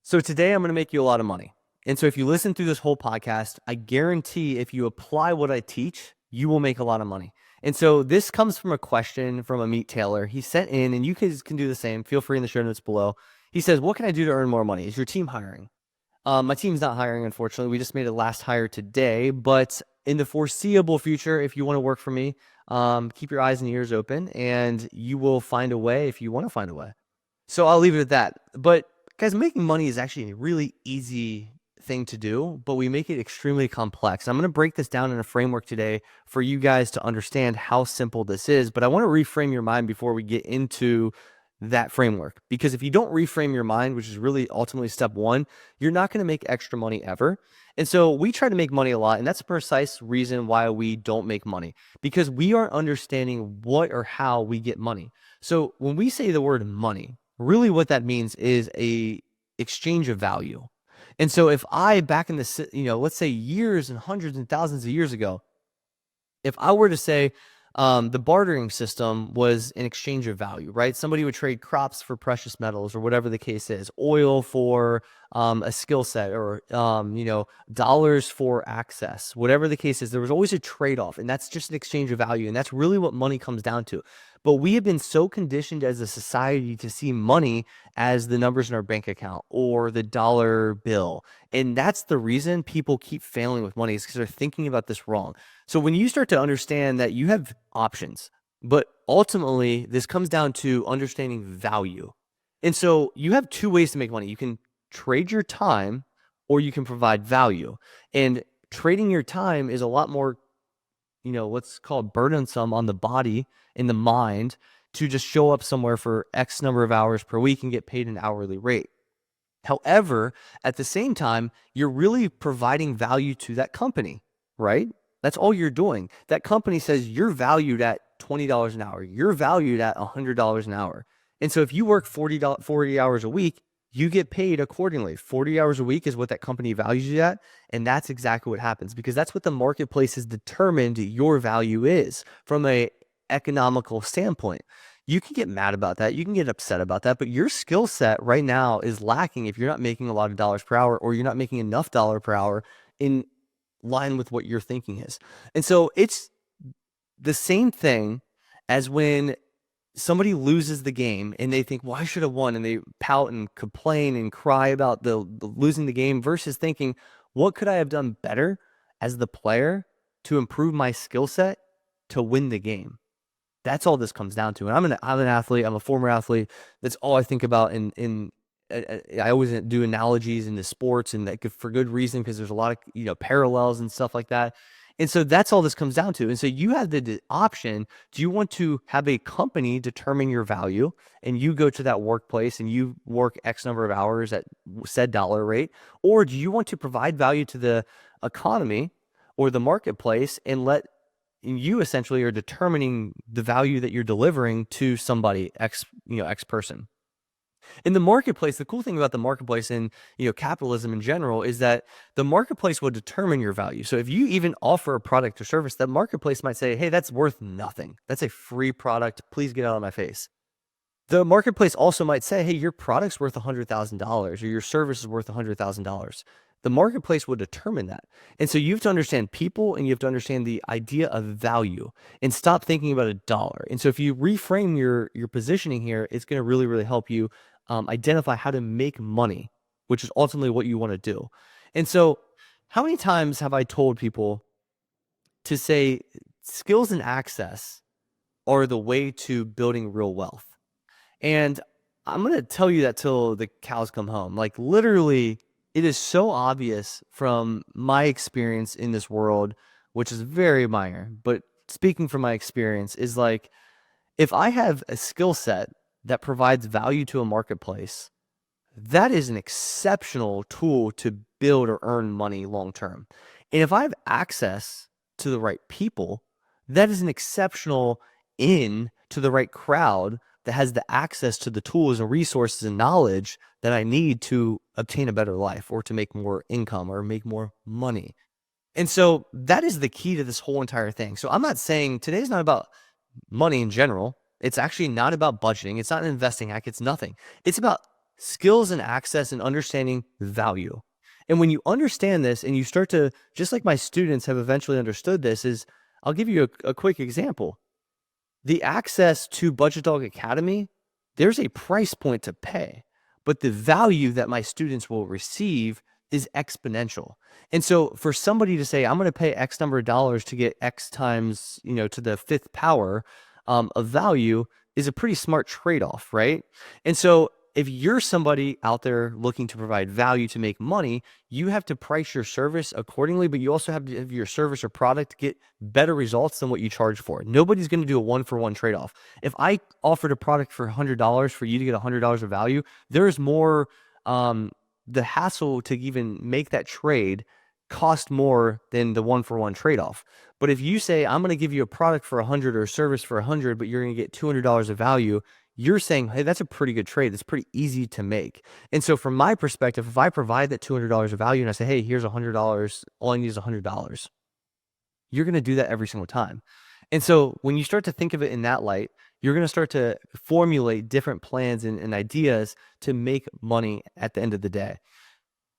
So today I'm going to make you a lot of money. And so if you listen through this whole podcast, I guarantee if you apply what I teach, you will make a lot of money. And so this comes from a question from Amit Taylor. He sent in, and you guys can do the same. Feel free in the show notes below. He says, what can I do to earn more money? Is your team hiring? My team's not hiring, unfortunately. We just made a last hire today, but in the foreseeable future, if you want to work for me, keep your eyes and ears open, and you will find a way if you want to find a way. So I'll leave it at that. But guys, making money is actually a really easy thing to do, but we make it extremely complex. I'm going to break this down in a framework today for you guys to understand how simple this is, but I want to reframe your mind before we get into that framework, because if you don't reframe your mind, which is really ultimately step one, you're not going to make extra money ever. And so we try to make money a lot, and that's a precise reason why we don't make money, because we aren't understanding what or how we get money. So when we say the word money, really what that means is a exchange of value. And so if I, back in the, let's say years and hundreds and thousands of years ago, if I were to say the bartering system was an exchange of value, right? Somebody would trade crops for precious metals or whatever the case is, oil for a skill set, or dollars for access, whatever the case is. There was always a trade-off, and that's just an exchange of value, and that's really what money comes down to. But we have been so conditioned as a society to see money as the numbers in our bank account or the dollar bill. And that's the reason people keep failing with money, is because they're thinking about this wrong. So when you start to understand that you have options, but ultimately this comes down to understanding value. And so you have two ways to make money. You can trade your time, or you can provide value. And trading your time is a lot more, what's called burdensome on the body and the mind, to just show up somewhere for X number of hours per week and get paid an hourly rate. However, at the same time, you're really providing value to that company, right? That's all you're doing. That company says you're valued at $20 an hour. You're valued at $100 an hour. And so if you work 40 hours a week, you get paid accordingly. 40 hours a week is what that company values you at. And that's exactly what happens, because that's what the marketplace has determined your value is from a economical standpoint. You can get mad about that. You can get upset about that, but your skill set right now is lacking if you're not making a lot of dollars per hour, or you're not making enough dollar per hour in line with what your thinking is. And so it's the same thing as when somebody loses the game and they think, well, I should have won, and they pout and complain and cry about the losing the game, versus thinking, what could I have done better as the player to improve my skill set to win the game? That's all this comes down to. And I'm an athlete. I'm a former athlete. That's all I think about. I always do analogies into sports, and that for good reason, because there's a lot of parallels and stuff like that. And so that's all this comes down to. And so you have the option. Do you want to have a company determine your value, and you go to that workplace and you work X number of hours at said dollar rate? Or do you want to provide value to the economy or the marketplace, and you essentially are determining the value that you're delivering to somebody, X person? In the marketplace, the cool thing about the marketplace and capitalism in general is that the marketplace will determine your value. So if you even offer a product or service, that marketplace might say, hey, that's worth nothing. That's a free product. Please get out of my face. The marketplace also might say, hey, your product's worth $100,000, or your service is worth $100,000. The marketplace will determine that. And so you have to understand people, and you have to understand the idea of value, and stop thinking about a dollar. And so if you reframe your positioning here, it's going to really, really help you identify how to make money, which is ultimately what you want to do. And so how many times have I told people to say skills and access are the way to building real wealth? And I'm going to tell you that till the cows come home. Like, literally, it is so obvious from my experience in this world, which is very minor, but speaking from my experience, is like, if I have a skill set that provides value to a marketplace, that is an exceptional tool to build or earn money long term. And if I have access to the right people, that is an exceptional in to the right crowd that has the access to the tools and resources and knowledge that I need to obtain a better life, or to make more income, or make more money. And so that is the key to this whole entire thing. So I'm not saying today's not about money in general. It's actually not about budgeting. It's not an investing hack. It's nothing. It's about skills and access and understanding value. And when you understand this and you start to, just like my students have eventually understood this, is I'll give you a quick example. The access to Budget Dog Academy, there's a price point to pay, but the value that my students will receive is exponential. And so for somebody to say, I'm going to pay X number of dollars to get X times, to the fifth power of value is a pretty smart trade-off, right? And so if you're somebody out there looking to provide value to make money, you have to price your service accordingly, but you also have to have your service or product get better results than what you charge for. Nobody's going to do a one-for-one trade-off. If I offered a product for $100 for you to get $100 of value, there's more, the hassle to even make that trade cost more than the one-for-one trade-off. But if you say, I'm going to give you a product for 100 or a service for 100, but you're going to get $200 of value, you're saying, hey, that's a pretty good trade. It's pretty easy to make. And so from my perspective, if I provide that $200 of value and I say, hey, here's $100, all I need is $100, you're going to do that every single time. And so when you start to think of it in that light, you're going to start to formulate different plans and ideas to make money at the end of the day.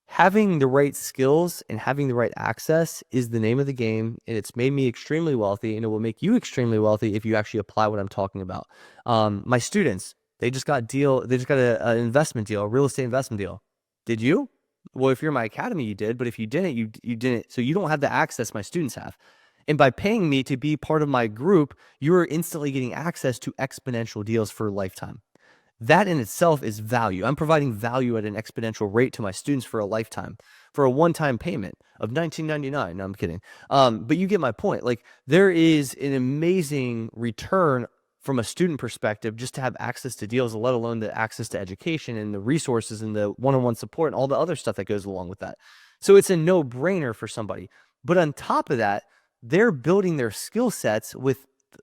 Having the right skills and having the right access is the name of the game, and it's made me extremely wealthy, and it will make you extremely wealthy if you actually apply what I'm talking about. My students, they just got an investment deal, a real estate investment deal. Did you? Well, if you're in my academy, you did, but if you didn't, you didn't. So you don't have the access my students have. And by paying me to be part of my group, you are instantly getting access to exponential deals for a lifetime. That in itself is value. I'm providing value at an exponential rate to my students for a lifetime, for a one-time payment of $19.99. No, I'm kidding. But you get my point. Like, there is an amazing return from a student perspective just to have access to deals, let alone the access to education and the resources and the one-on-one support and all the other stuff that goes along with that. So it's a no-brainer for somebody. But on top of that, they're building their skill sets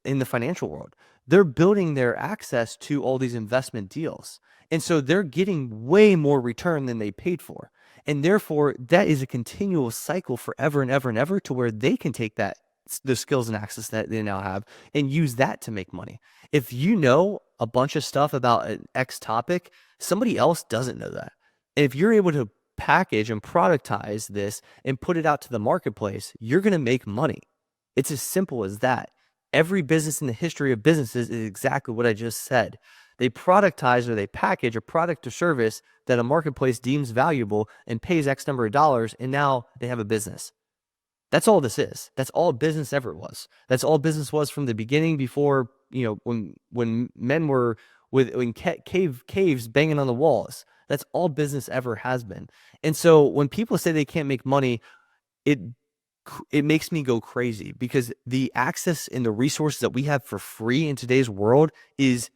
in the financial world. They're building their access to all these investment deals. And so they're getting way more return than they paid for. And therefore, that is a continual cycle forever and ever and ever, to where they can take the skills and access that they now have and use that to make money. If you know a bunch of stuff about an X topic, somebody else doesn't know that. And if you're able to package and productize this and put it out to the marketplace, you're going to make money. It's as simple as that. Every business in the history of businesses is exactly what I just said. They productize or they package a product or service that a marketplace deems valuable and pays X number of dollars, and now they have a business. That's all this is. That's all business ever was. That's all business was from the beginning, before, when men were in caves banging on the walls. That's all business ever has been. And so when people say they can't make money, it makes me go crazy, because the access and the resources that we have for free in today's world is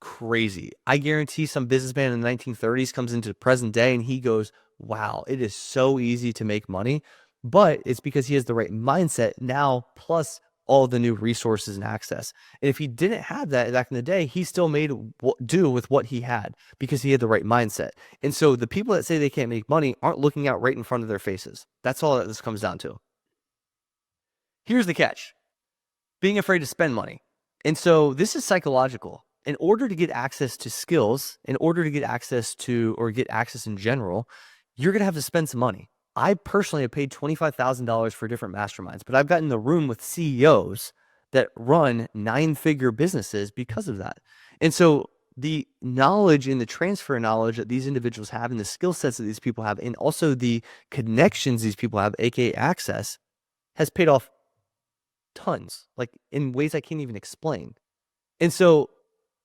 crazy. I guarantee some businessman in the 1930s comes into the present day and he goes, wow, it is so easy to make money. But it's because he has the right mindset now, plus all the new resources and access. And if he didn't have that back in the day, he still made do with what he had, because he had the right mindset. And so the people that say they can't make money aren't looking out right in front of their faces. That's all that this comes down to. Here's the catch: being afraid to spend money. And so this is psychological. In order to get access to skills, in order to get access to, or get access in general, you're going to have to spend some money. I personally have paid $25,000 for different masterminds, but I've gotten in the room with CEOs that run 9-figure businesses because of that. And so the knowledge and the transfer of knowledge that these individuals have, and the skill sets that these people have, and also the connections these people have, aka access, has paid off tons, like in ways I can't even explain. And so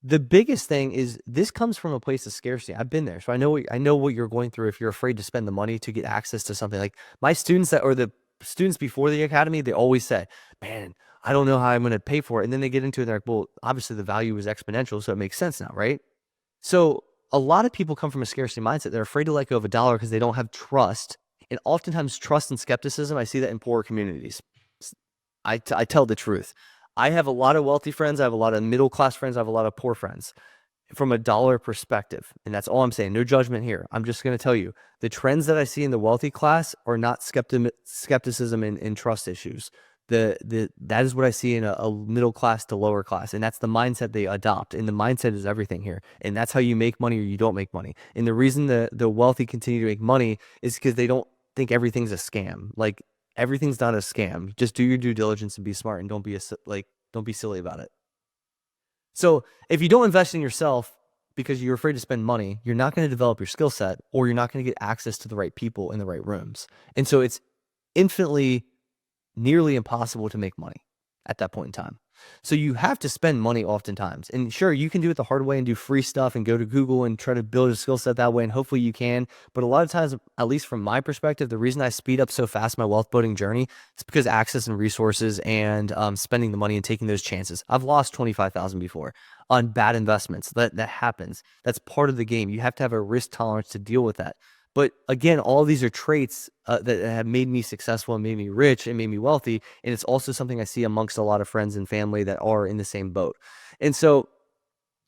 the biggest thing is, this comes from a place of scarcity. I've been there. So I know what you're going through if you're afraid to spend the money to get access to something. Like my students the students before the academy, they always say, man, I don't know how I'm going to pay for it. And then they get into it and they're like, well, obviously the value is exponential, so it makes sense now, right? So a lot of people come from a scarcity mindset. They're afraid to let go of a dollar because they don't have trust. And oftentimes trust and skepticism, I see that in poorer communities. I tell the truth. I have a lot of wealthy friends. I have a lot of middle-class friends. I have a lot of poor friends from a dollar perspective. And that's all I'm saying. No judgment here. I'm just going to tell you, the trends that I see in the wealthy class are not skepticism and trust issues. That is what I see in a middle class to lower class, and that's the mindset they adopt. And the mindset is everything here, and that's how you make money or you don't make money. And the reason the wealthy continue to make money is because they don't think everything's a scam. Like, everything's not a scam. Just do your due diligence and be smart, and don't be silly about it. So if you don't invest in yourself because you're afraid to spend money, you're not going to develop your skill set, or you're not going to get access to the right people in the right rooms. And so it's infinitely nearly impossible to make money at that point in time. So you have to spend money oftentimes. And sure, you can do it the hard way and do free stuff and go to Google and try to build a skill set that way, and hopefully you can. But a lot of times, at least from my perspective, the reason I speed up so fast my wealth building journey is because access and resources and spending the money and taking those chances. I've lost 25,000 before on bad investments. That happens. That's part of the game. You have to have a risk tolerance to deal with that. But again, all of these are traits that have made me successful and made me rich and made me wealthy. And it's also something I see amongst a lot of friends and family that are in the same boat. And so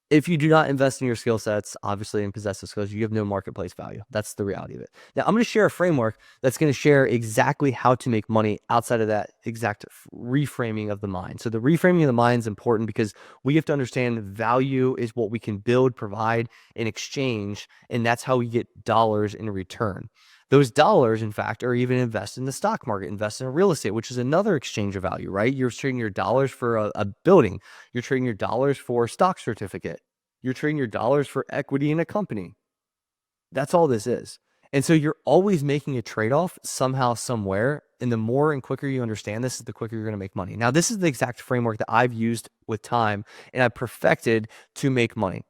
if you do not invest in your skill sets, obviously, and possess the skills, you have no marketplace value. That's the reality of it. Now, I'm going to share a framework that's going to share exactly how to make money outside of that exact reframing of the mind. So the reframing of the mind is important because we have to understand value is what we can build, provide, and exchange, and that's how we get dollars in return. Those dollars, in fact, are even invested in the stock market, invest in real estate, which is another exchange of value, right? You're trading your dollars for a building. You're trading your dollars for a stock certificate. You're trading your dollars for equity in a company. That's all this is. And so you're always making a trade-off somehow, somewhere. And the more and quicker you understand this, the quicker you're going to make money. Now, this is the exact framework that I've used with time and I've perfected to make money.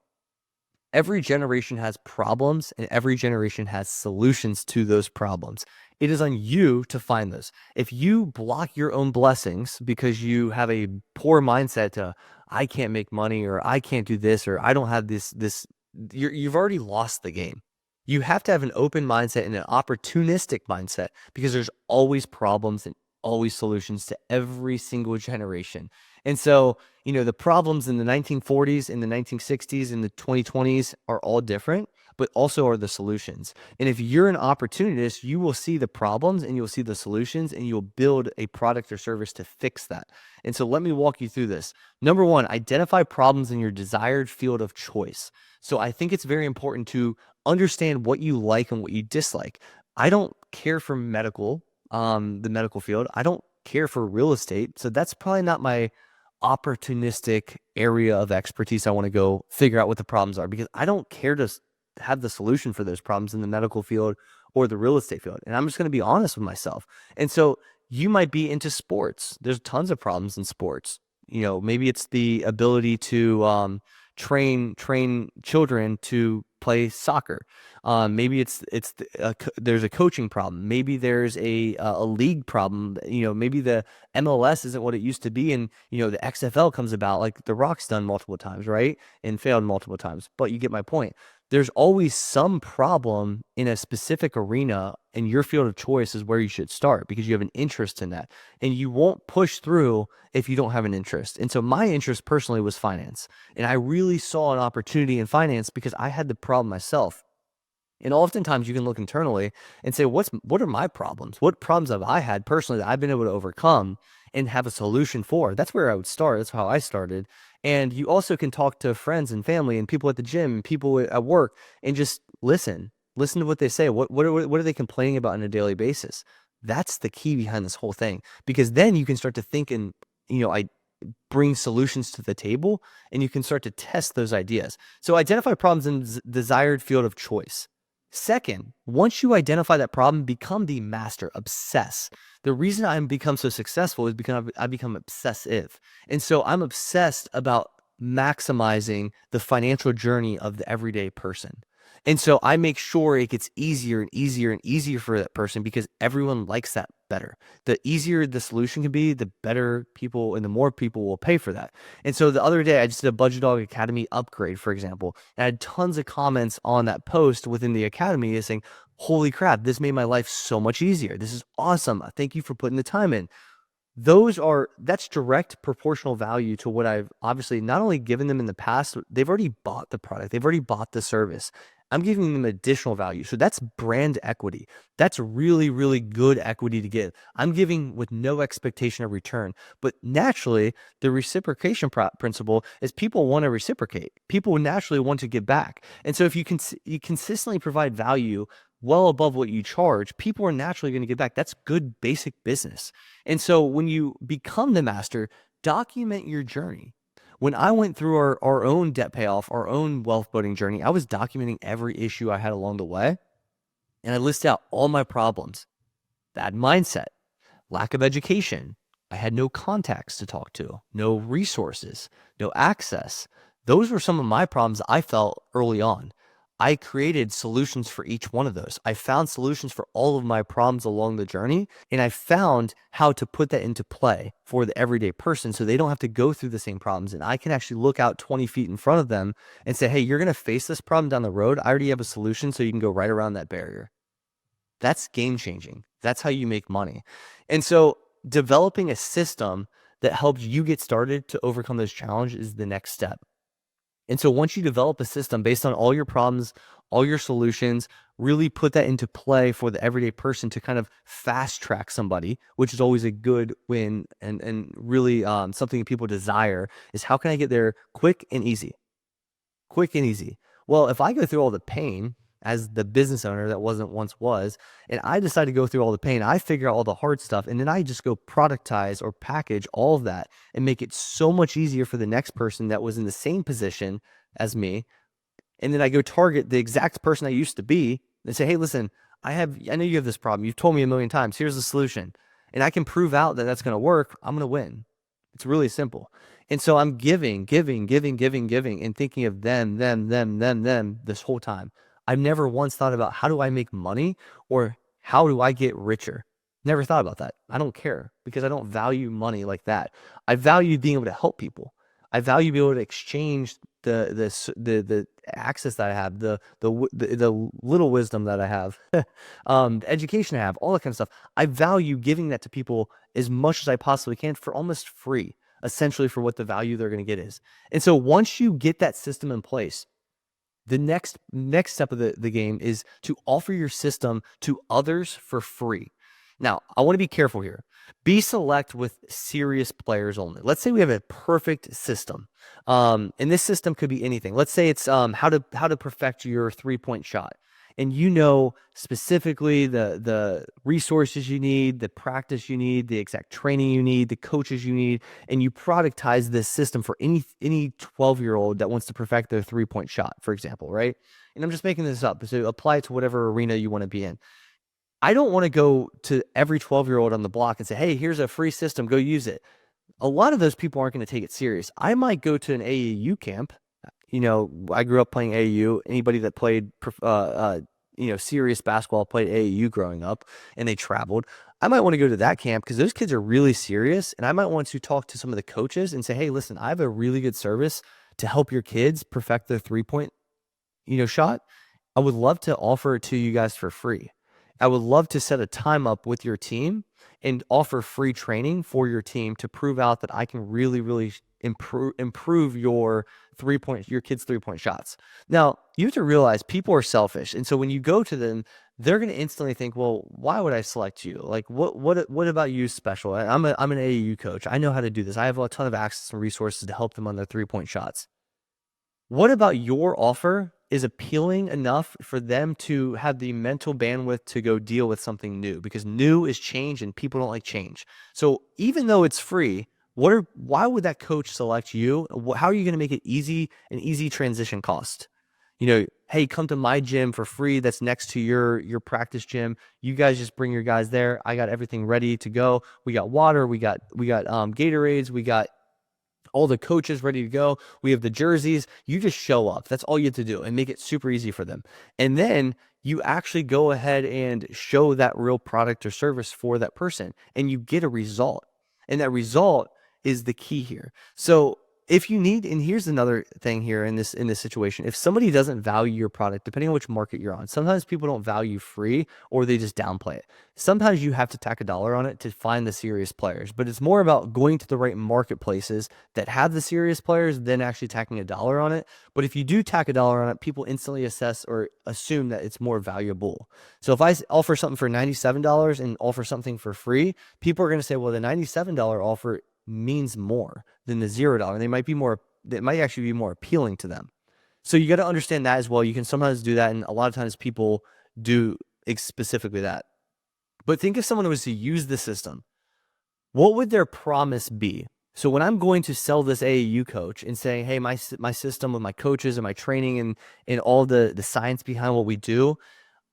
Every generation has problems, and every generation has solutions to those problems. It is on you to find those. If you block your own blessings because you have a poor mindset to, I can't make money, or I can't do this, or I don't have this, you've already lost the game. You have to have an open mindset and an opportunistic mindset, because there's always problems and always solutions to every single generation. And so, the problems in the 1940s, in the 1960s, in the 2020s are all different, but also are the solutions. And if you're an opportunist, you will see the problems and you'll see the solutions, and you'll build a product or service to fix that. And so let me walk you through this. Number one, identify problems in your desired field of choice. So I think it's very important to understand what you like and what you dislike. I don't care for the medical field. I don't care for real estate. So that's probably not my opportunistic area of expertise. I want to go figure out what the problems are, because I don't care to have the solution for those problems in the medical field or the real estate field. And I'm just going to be honest with myself. And so you might be into sports. There's tons of problems in sports. Maybe it's the ability to train children to play soccer. Maybe there's a coaching problem. Maybe there's a league problem. Maybe the MLS isn't what it used to be, and the XFL comes about, like The Rock's done multiple times, right, and failed multiple times. But you get my point. There's always some problem in a specific arena, and your field of choice is where you should start, because you have an interest in that, and you won't push through if you don't have an interest. And so my interest personally was finance, and I really saw an opportunity in finance because I had the problem myself. And oftentimes you can look internally and say, what are my problems? What problems have I had personally that I've been able to overcome and have a solution for? That's where I would start. That's how I started. And you also can talk to friends and family and people at the gym and people at work, and just listen to what they say. What are they complaining about on a daily basis? That's the key behind this whole thing, because then you can start to think and, I bring solutions to the table, and you can start to test those ideas. So identify problems in desired field of choice. Second, once you identify that problem, become the master, obsess. The reason I become so successful is because I become obsessive. And so I'm obsessed about maximizing the financial journey of the everyday person. And so I make sure it gets easier and easier and easier for that person, because everyone likes that better. The easier the solution can be, the better people and the more people will pay for that. And so the other day I just did a Budget Dog Academy upgrade, for example, and I had tons of comments on that post within the academy saying, holy crap, this made my life so much easier. This is awesome. Thank you for putting the time in. That's direct proportional value to what I've obviously not only given them in the past, they've already bought the product, they've already bought the service. I'm giving them additional value. So that's brand equity. That's really, really good equity to give. I'm giving with no expectation of return. But naturally, the reciprocation principle is people want to reciprocate. People naturally want to give back. And so if you consistently provide value well above what you charge, people are naturally going to give back. That's good basic business. And so when you become the master, document your journey. When I went through our own debt payoff, our own wealth building journey, I was documenting every issue I had along the way. And I listed out all my problems: bad mindset, lack of education. I had no contacts to talk to, no resources, no access. Those were some of my problems I felt early on. I created solutions for each one of those. I found solutions for all of my problems along the journey, and I found how to put that into play for the everyday person so they don't have to go through the same problems. And I can actually look out 20 feet in front of them and say, hey, you're going to face this problem down the road. I already have a solution so you can go right around that barrier. That's game changing. That's how you make money. And so developing a system that helps you get started to overcome those challenges is the next step. And so once you develop a system based on all your problems, all your solutions, really put that into play for the everyday person to kind of fast track somebody, which is always a good win and really something people desire, is how can I get there quick and easy? Quick and easy. Well, if I go through all the pain as the business owner that wasn't once was, and I decide to go through all the pain, I figure out all the hard stuff, and then I just go productize or package all of that and make it so much easier for the next person that was in the same position as me. And then I go target the exact person I used to be and say, hey, listen, I know you have this problem. You've told me a million times. Here's the solution. And I can prove out that that's going to work. I'm going to win. It's really simple. And so I'm giving, and thinking of them this whole time. I've never once thought about how do I make money or how do I get richer? Never thought about that. I don't care because I don't value money like that. I value being able to help people. I value being able to exchange the access that I have, the little wisdom that I have, the education I have, all that kind of stuff. I value giving that to people as much as I possibly can for almost free, essentially for what the value they're going to get is. And so once you get that system in place, the next step of the game is to offer your system to others for free. Now, I want to be careful here. Be select with serious players only. Let's say we have a perfect system. And this system could be anything. Let's say it's how to perfect your 3-point shot. And you know specifically the resources you need, the practice you need, the exact training you need, the coaches you need, and you productize this system for any 12-year-old that wants to perfect their 3-point shot, for example, right? And I'm just making this up, so apply it to whatever arena you want to be in. I don't want to go to every 12-year-old on the block and say, hey, here's a free system, go use it. A lot of those people aren't going to take it serious. I might go to an AAU camp. You know, I grew up playing AAU. Anybody that played, serious basketball played AAU growing up, and they traveled. I might want to go to that camp because those kids are really serious, and I might want to talk to some of the coaches and say, hey, listen, I have a really good service to help your kids perfect their 3-point, shot. I would love to offer it to you guys for free. I would love to set a time up with your team and offer free training for your team to prove out that I can really, really improve your kids' 3-point shots. Now, you have to realize people are selfish. And so when you go to them, they're going to instantly think, well, why would I select you? Like, what about you special? I'm an AAU coach. I know how to do this. I have a ton of access and resources to help them on their 3-point shots. What about your offer is appealing enough for them to have the mental bandwidth to go deal with something new? Because new is change and people don't like change. So even though it's free, why would that coach select you? How are you going to make it an easy transition cost? Hey, come to my gym for free. That's next to your practice gym. You guys just bring your guys there. I got everything ready to go. We got water. We got Gatorades. We got all the coaches ready to go. We have the jerseys. You just show up. That's all you have to do and make it super easy for them. And then you actually go ahead and show that real product or service for that person, and you get a result. And that result is the key here. So if you need, and here's another thing here in this situation, if somebody doesn't value your product, depending on which market you're on, sometimes people don't value free or they just downplay it. Sometimes you have to tack $1 on it to find the serious players, but it's more about going to the right marketplaces that have the serious players than actually tacking $1 on it. But if you do tack $1 on it, people instantly assess or assume that it's more valuable. So if I offer something for $97 and offer something for free, people are going to say, well, the $97 offer means more than the $0. They might be more, it might actually be more appealing to them. So you got to understand that as well. You can sometimes do that, and a lot of times people do specifically that. But think if someone was to use the system, what would their promise be? So when I'm going to sell this AAU coach and saying, hey, my system with my coaches and my training and all the science behind what we do,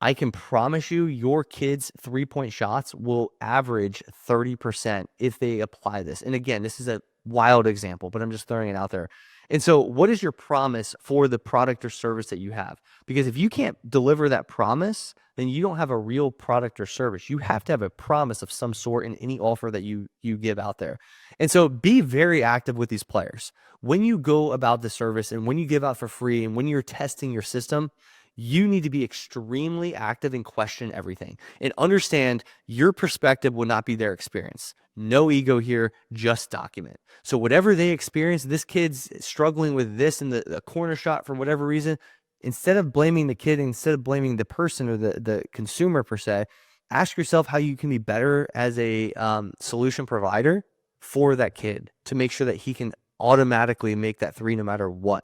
I can promise you your kids' 3-point shots will average 30% if they apply this. And again, this is a wild example, but I'm just throwing it out there. And so what is your promise for the product or service that you have? Because if you can't deliver that promise, then you don't have a real product or service. You have to have a promise of some sort in any offer that you give out there. And so be very active with these players. When you go about the service and when you give out for free and when you're testing your system, you need to be extremely active and question everything and understand your perspective will not be their experience. No ego here, just document. So whatever they experience, this kid's struggling with this in the corner shot for whatever reason, instead of blaming the kid, instead of blaming the person or the consumer per se, ask yourself how you can be better as a solution provider for that kid to make sure that he can automatically make that 3 no matter what.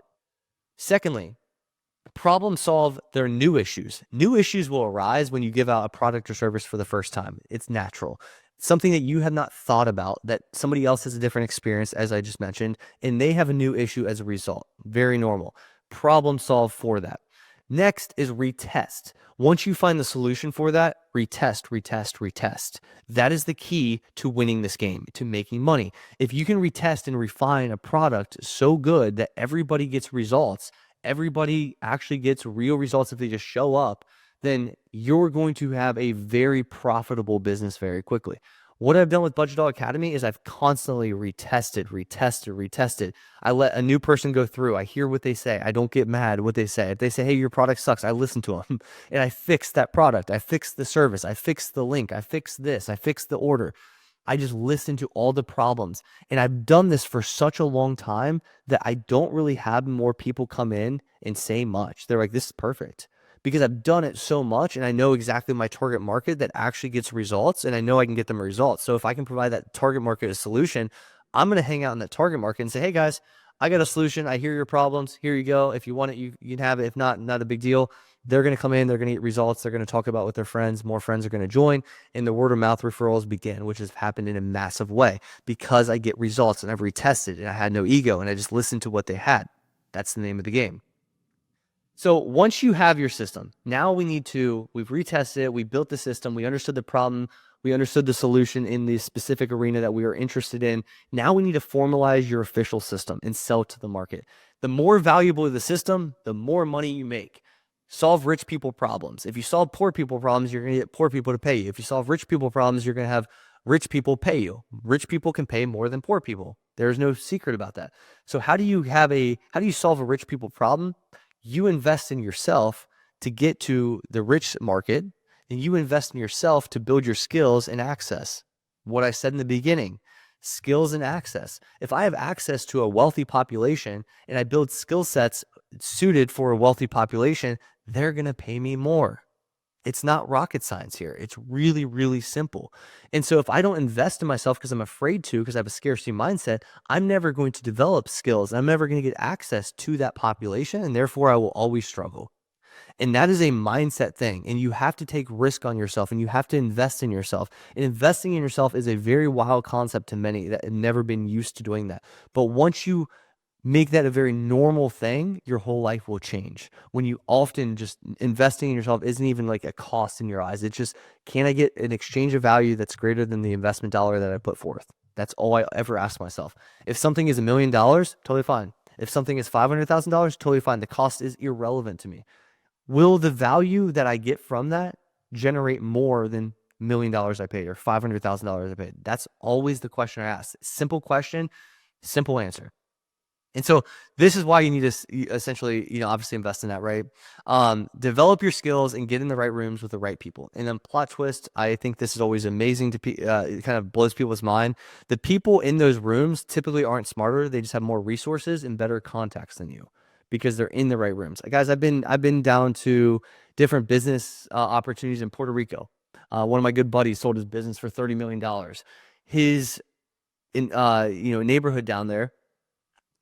Secondly, problem solve their new issues. New issues will arise when you give out a product or service for the first time. It's natural. Something that you have not thought about, that somebody else has a different experience, as I just mentioned, and they have a new issue as a result. Very normal. Problem solve for that. Next is retest. Once you find the solution for that, retest, retest, retest. That is the key to winning this game, to making money. If you can retest and refine a product so good that everybody gets results, everybody actually gets real results if they just show up, then you're going to have a very profitable business very quickly. What I've done with Budget Dog Academy is I've constantly retested. I let a new person go through. I hear what they say. I don't get mad what they say. If they say, hey, your product sucks, I listen to them and I fix that product. I fix the service. I fix the link. I fix this. I fix the order. I just listen to all the problems. And I've done this for such a long time that I don't really have more people come in and say much. They're like, this is perfect. Because I've done it so much and I know exactly my target market that actually gets results, and I know I can get them results. So if I can provide that target market a solution, I'm going to hang out in that target market and say, hey guys, I got a solution. I hear your problems. Here you go. If you want it, you can have it. If not, not a big deal. They're going to come in, they're going to get results. They're going to talk about with their friends. More friends are going to join, and the word of mouth referrals begin, which has happened in a massive way because I get results and I've retested and I had no ego and I just listened to what they had. That's the name of the game. So once you have your system, now we've retested it, we built the system, we understood the problem, we understood the solution in the specific arena that we are interested in. Now we need to formalize your official system and sell to the market. The more valuable the system, the more money you make. Solve rich people problems. If you solve poor people problems, you're going to get poor people to pay you. If you solve rich people problems, you're going to have rich people pay you. Rich people can pay more than poor people. There's no secret about that. So how do you solve a rich people problem? You invest in yourself to get to the rich market, and you invest in yourself to build your skills and access. What I said in the beginning, skills and access. If I have access to a wealthy population and I build skill sets suited for a wealthy population, they're going to pay me more. It's not rocket science here. It's really, really simple. And so if I don't invest in myself because I'm afraid to, because I have a scarcity mindset, I'm never going to develop skills. I'm never going to get access to that population, and therefore I will always struggle. And that is a mindset thing. And you have to take risk on yourself and you have to invest in yourself. And investing in yourself is a very wild concept to many that have never been used to doing that. But once you make that a very normal thing, your whole life will change. When you often just investing in yourself isn't even like a cost in your eyes. It's just, can I get an exchange of value that's greater than the investment dollar that I put forth? That's all I ever ask myself. If something is $1 million, totally fine. If something is $500,000, totally fine. The cost is irrelevant to me. Will the value that I get from that generate more than $1 million I paid or $500,000 I paid? That's always the question I ask. Simple question, simple answer. And so this is why you need to essentially, obviously invest in that, right? Develop your skills and get in the right rooms with the right people. And then plot twist, I think this is always amazing to it kind of blows people's mind. The people in those rooms typically aren't smarter. They just have more resources and better contacts than you because they're in the right rooms. Guys, I've been down to different business opportunities in Puerto Rico. One of my good buddies sold his business for $30 million. His neighborhood down there,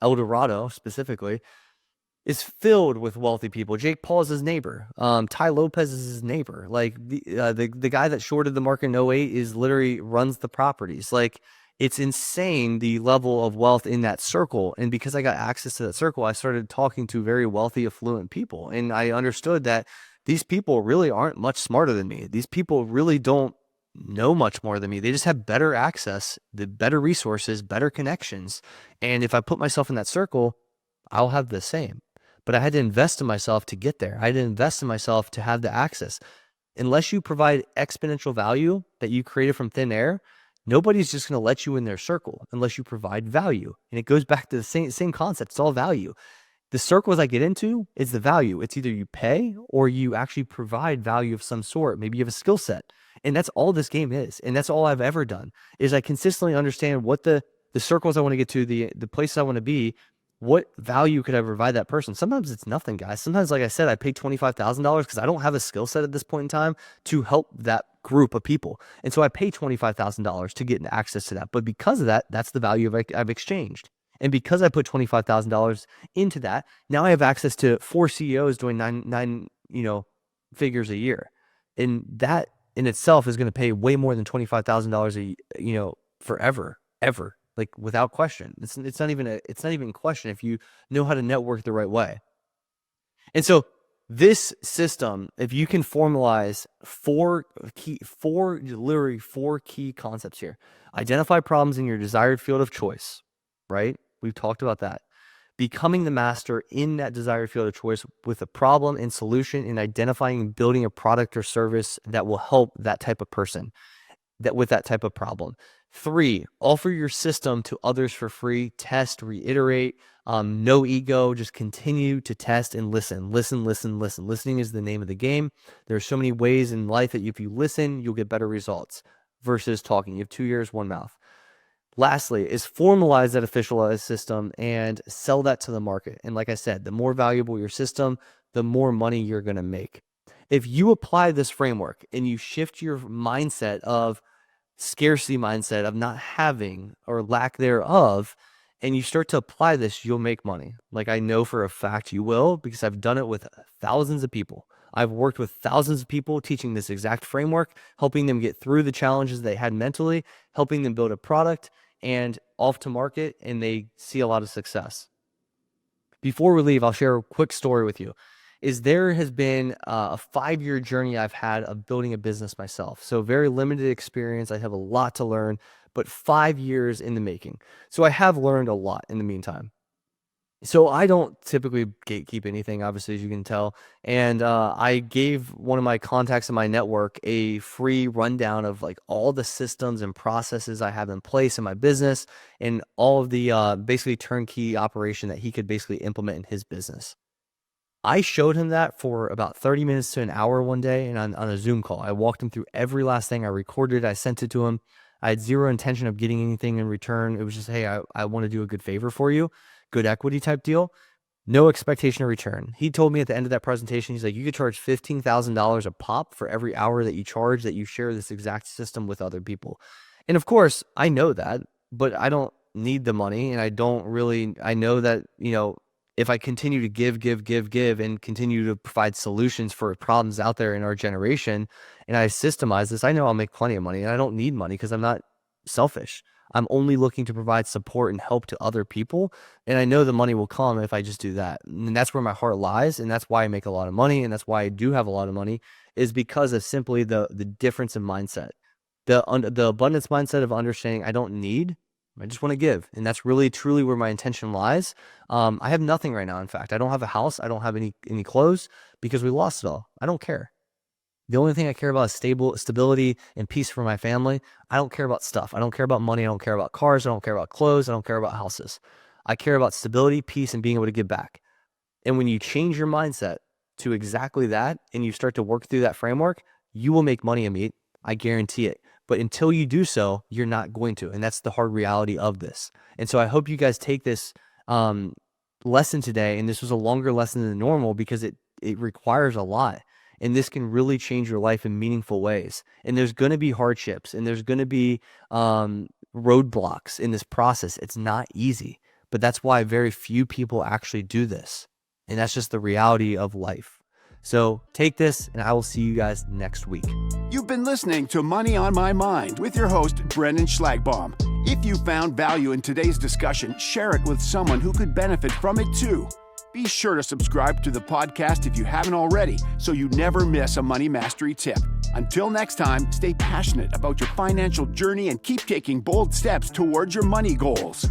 El Dorado specifically, is filled with wealthy people. Jake Paul is his neighbor. Ty Lopez is his neighbor. Like the guy that shorted the market in '08 is literally runs the properties. Like it's insane the level of wealth in that circle. And because I got access to that circle, I started talking to very wealthy, affluent people. And I understood that these people really aren't much smarter than me. These people really don't know much more than me. They just have better access, the better resources, better connections. And if I put myself in that circle, I'll have the same. But I had to invest in myself to get there. I had to invest in myself to have the access. Unless you provide exponential value that you created from thin air, nobody's just going to let you in their circle unless you provide value. And it goes back to the same concept. It's all value. The circles I get into is the value. It's either you pay or you actually provide value of some sort. Maybe you have a skill set. And that's all this game is. And that's all I've ever done is I consistently understand what the circles I want to get to, the places I want to be, what value could I provide that person? Sometimes it's nothing, guys. Sometimes, like I said, I pay $25,000 because I don't have a skill set at this point in time to help that group of people. And so I pay $25,000 to get access to that. But because of that, that's the value I've exchanged. And because I put $25,000 into that, now I have access to 4 CEOs doing nine figures a year. And that in itself is going to pay way more than $25,000 forever, ever, like without question. It's not even a question if you know how to network the right way. And so this system, if you can formalize four key concepts here. Identify problems in your desired field of choice, right? We've talked about that. Becoming the master in that desired field of choice with a problem and solution, and identifying and building a product or service that will help that type of person with that type of problem. 3, offer your system to others for free. Test, reiterate, no ego, just continue to test and listen. Listening is the name of the game. There are so many ways in life that if you listen, you'll get better results versus talking. You have 2 ears, 1 mouth. Lastly is formalize that officialized system and sell that to the market. And like I said, the more valuable your system, the more money you're going to make. If you apply this framework and you shift your mindset of scarcity mindset of not having or lack thereof, and you start to apply this, you'll make money. Like I know for a fact you will, because I've done it with thousands of people. I've worked with thousands of people teaching this exact framework, helping them get through the challenges they had mentally, helping them build a product and off to market, and they see a lot of success. Before we leave, I'll share a quick story with you. There has been a 5-year journey I've had of building a business myself. So very limited experience. I have a lot to learn, but 5 years in the making. So I have learned a lot in the meantime. So I don't typically gatekeep anything, obviously, as you can tell. And I gave one of my contacts in my network a free rundown of like all the systems and processes I have in place in my business and all of the basically turnkey operation that he could basically implement in his business. I showed him that for about 30 minutes to an hour one day and on a Zoom call. I walked him through every last thing. I recorded, I sent it to him. I had zero intention of getting anything in return. It was just, hey, I want to do a good favor for you, good equity type deal. No expectation of return. He told me at the end of that presentation, he's like, you could charge $15,000 a pop for every hour that you charge that you share this exact system with other people. And of course, I know that, but I don't need the money. And I know that, if I continue to give and continue to provide solutions for problems out there in our generation, and I systemize this, I know I'll make plenty of money, and I don't need money because I'm not selfish. I'm only looking to provide support and help to other people. And I know the money will come if I just do that. And that's where my heart lies. And that's why I make a lot of money. And that's why I do have a lot of money, is because of simply the difference in mindset, the abundance mindset of understanding I don't need, I just want to give. And that's really, truly where my intention lies. I have nothing right now. In fact, I don't have a house. I don't have any clothes because we lost it all. I don't care. The only thing I care about is stability and peace for my family. I don't care about stuff. I don't care about money. I don't care about cars. I don't care about clothes. I don't care about houses. I care about stability, peace, and being able to give back. And when you change your mindset to exactly that and you start to work through that framework, you will make money, Amit. I guarantee it. But until you do so, you're not going to. And that's the hard reality of this. And so I hope you guys take this lesson today. And this was a longer lesson than normal because it requires a lot. And this can really change your life in meaningful ways. And there's going to be hardships and there's going to be roadblocks in this process. It's not easy, but that's why very few people actually do this. And that's just the reality of life. So take this, and I will see you guys next week. You've been listening to Money on My Mind with your host, Brendan Schlagbaum. If you found value in today's discussion, share it with someone who could benefit from it too. Be sure to subscribe to the podcast if you haven't already, so you never miss a money mastery tip. Until next time, stay passionate about your financial journey and keep taking bold steps towards your money goals.